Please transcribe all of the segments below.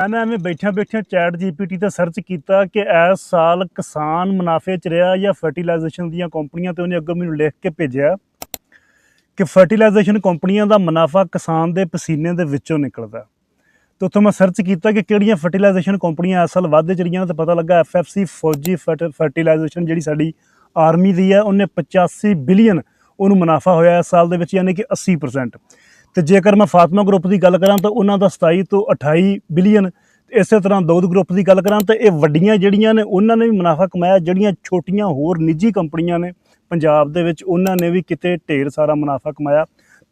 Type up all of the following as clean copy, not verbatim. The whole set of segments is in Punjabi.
मैंने ਐਵੇਂ ਬੈਠਿਆਂ ਚੈਟ ਜੀਪੀਟੀ ਤੇ ਸਰਚ ਕੀਤਾ ਕਿ ਇਸ ਸਾਲ ਕਿਸਾਨ ਮੁਨਾਫੇ 'ਚ ਰਿਹਾ ਜਾਂ ਫਰਟੀਲਾਈਜੇਸ਼ਨ ਦੀਆਂ ਕੰਪਨੀਆਂ, ਤੇ ਉਹਨੇ ਅੱਗੋਂ ਮੈਨੂੰ ਲਿਖ ਕੇ ਭੇਜਿਆ ਕਿ ਫਰਟੀਲਾਈਜੇਸ਼ਨ ਕੰਪਨੀਆਂ ਦਾ ਮੁਨਾਫਾ ਕਿਸਾਨ ਦੇ ਪਸੀਨੇ ਦੇ ਵਿੱਚੋਂ ਨਿਕਲਦਾ। ਤੇ ਉੱਥੋਂ ਮੈਂ ਸਰਚ ਕੀਤਾ ਕਿ ਕਿਹੜੀਆਂ ਫਰਟੀਲਾਈਜੇਸ਼ਨ ਕੰਪਨੀਆਂ ਇਸ ਸਾਲ ਵਾਧੇ 'ਚ ਰਹੀਆਂ, ਤੇ ਪਤਾ ਲੱਗਾ FFC ਫੌਜੀ ਫਰਟੀਲਾਈਜੇਸ਼ਨ ਜਿਹੜੀ ਸਾਡੀ ਆਰਮੀ ਦੀ ਹੈ, ਉਹਨੇ 85 ਬਿਲੀਅਨ ਉਹਨੂੰ ਮੁਨਾਫਾ ਹੋਇਆ ਇਸ ਸਾਲ ਦੇ ਵਿੱਚ, ਯਾਨੀ ਕਿ 80%। ਤੇ ਜੇਕਰ ਮੈਂ ਫਾਤਮਾ ਗਰੁੱਪ ਦੀ ਗੱਲ ਕਰਾਂ ਤਾਂ ਉਹਨਾਂ ਦਾ 27 ਤੋਂ 28 ਬਿਲੀਅਨ। ਇਸੇ ਤਰ੍ਹਾਂ ਦਾਊਦ ਗਰੁੱਪ ਦੀ ਗੱਲ ਕਰਾਂ ਤਾਂ ਇਹ ਵੱਡੀਆਂ ਜਿਹੜੀਆਂ ਨੇ ਉਹਨਾਂ ਨੇ ਵੀ ਮੁਨਾਫਾ ਕਮਾਇਆ। ਜਿਹੜੀਆਂ ਛੋਟੀਆਂ ਹੋਰ ਨਿੱਜੀ ਕੰਪਨੀਆਂ ਨੇ ਪੰਜਾਬ ਦੇ ਵਿੱਚ, ਉਹਨਾਂ ਨੇ ਵੀ ਕਿਤੇ ਢੇਰ ਸਾਰਾ ਮੁਨਾਫਾ ਕਮਾਇਆ,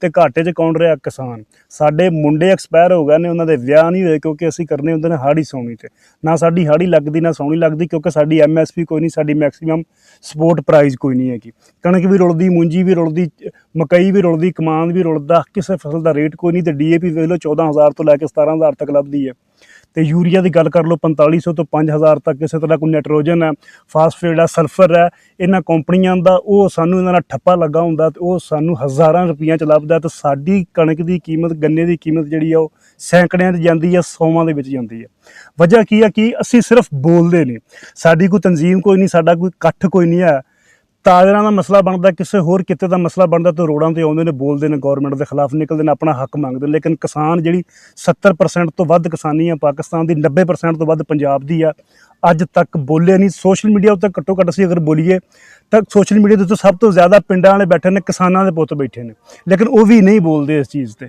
ਤੇ ਘਾਟੇ 'ਚ ਕੌਣ ਰਿਹਾ? ਕਿਸਾਨ। ਸਾਡੇ ਮੁੰਡੇ ਐਕਸਪਾਇਰ ਹੋ ਗਏ ਨੇ, ਉਹਨਾਂ ਦੇ ਵਿਆਹ ਨਹੀਂ ਹੋਏ ਕਿਉਂਕਿ ਅਸੀਂ ਕਰਨੇ ਹੁੰਦੇ ਨੇ ਹਾੜੀ ਸੌਣੀ, ਤੇ ਨਾ ਸਾਡੀ ਹਾੜੀ ਲੱਗਦੀ ਨਾ ਸੌਣੀ ਲੱਗਦੀ, ਕਿਉਂਕਿ ਸਾਡੀ MSP ਕੋਈ ਨਹੀਂ, ਸਾਡੀ ਮੈਕਸੀਮਮ ਸਪੋਰਟ ਪ੍ਰਾਈਜ਼ ਕੋਈ ਨਹੀਂ ਹੈਗੀ। ਕਣਕ ਵੀ ਰੁਲਦੀ, ਮੂੰਜੀ ਵੀ ਰੁਲਦੀ, ਮਕਈ ਵੀ ਰੁਲਦੀ, ਕਮਾਂਦ ਵੀ ਰੁਲਦਾ, ਕਿਸੇ ਫਸਲ ਦਾ ਰੇਟ ਕੋਈ ਨਹੀਂ। ਤੇ DAP ਵੇਖ ਲਓ 14,000 ਤੋਂ ਲੈ ਕੇ 17,000 ਤੱਕ ਲੱਭਦੀ ਹੈ। ਤੇ ਯੂਰੀਆ ਦੀ ਗੱਲ ਕਰ ਲਓ 4500 ਤੋਂ 5000 ਤੱਕ। ਕਿਸੇ ਤਰ੍ਹਾਂ ਕੋਈ ਨਾਈਟ੍ਰੋਜਨ ਹੈ, ਫਾਸਫੇਟ ਹੈ, ਸਲਫਰ ਹੈ, ਇਹਨਾਂ ਕੰਪਨੀਆਂ ਦਾ ਉਹ ਸਾਨੂੰ ਇਹਨਾਂ ਦਾ ਠੱਪਾ ਲੱਗਾ ਹੁੰਦਾ, ਤੇ ਉਹ ਸਾਨੂੰ ਹਜ਼ਾਰਾਂ ਰੁਪਈਆਂ 'ਚ ਲੱਭਦਾ। ਤੇ ਸਾਡੀ ਕਣਕ ਦੀ ਕੀਮਤ, ਗੰਨੇ ਦੀ ਕੀਮਤ ਜਿਹੜੀ ਆ ਉਹ ਸੈਂਕੜਿਆਂ 'ਚ ਜਾਂਦੀ ਹੈ, 100ਵਾਂ ਦੇ ਵਿੱਚ ਜਾਂਦੀ ਹੈ। ਵਜ੍ਹਾ ਕੀ ਹੈ ਕਿ ਅਸੀਂ ਸਿਰਫ ਬੋਲਦੇ ਨੇ, ਸਾਡੀ ਕੋਈ ਤਨਜ਼ੀਮ ਕੋਈ ਨਹੀਂ, ਸਾਡਾ ਕੋਈ ਇਕੱਠ ਕੋਈ ਨਹੀਂ ਹੈ। ਤਾਜਰਾਂ ਦਾ ਮਸਲਾ ਬਣਦਾ, ਕਿਸੇ ਹੋਰ ਕਿਤੇ ਦਾ ਮਸਲਾ ਬਣਦਾ, ਤੇ ਰੋਡਾਂ 'ਤੇ ਆਉਂਦੇ ਨੇ, ਬੋਲਦੇ ਨੇ, ਗੌਰਮੈਂਟ ਦੇ ਖਿਲਾਫ ਨਿਕਲਦੇ ਨੇ, ਆਪਣਾ ਹੱਕ ਮੰਗਦੇ ਨੇ। ਲੇਕਿਨ ਕਿਸਾਨ ਜਿਹੜੀ 70% ਤੋਂ ਵੱਧ ਕਿਸਾਨੀ ਆ ਪਾਕਿਸਤਾਨ ਦੀ, 90% ਤੋਂ ਵੱਧ ਪੰਜਾਬ ਦੀ ਆ, ਅੱਜ ਤੱਕ ਬੋਲੇ ਨਹੀਂ। ਸੋਸ਼ਲ ਮੀਡੀਆ ਉੱਤੇ ਘੱਟੋ ਘੱਟ ਅਸੀਂ ਅਗਰ ਬੋਲੀਏ ਤਾਂ ਸੋਸ਼ਲ ਮੀਡੀਆ ਦੇ ਉੱਤੇ ਸਭ ਤੋਂ ਜ਼ਿਆਦਾ ਪਿੰਡਾਂ ਵਾਲੇ ਬੈਠੇ ਨੇ, ਕਿਸਾਨਾਂ ਦੇ ਪੁੱਤ ਬੈਠੇ ਨੇ, ਲੇਕਿਨ ਉਹ ਵੀ ਨਹੀਂ ਬੋਲਦੇ ਇਸ ਚੀਜ਼ 'ਤੇ।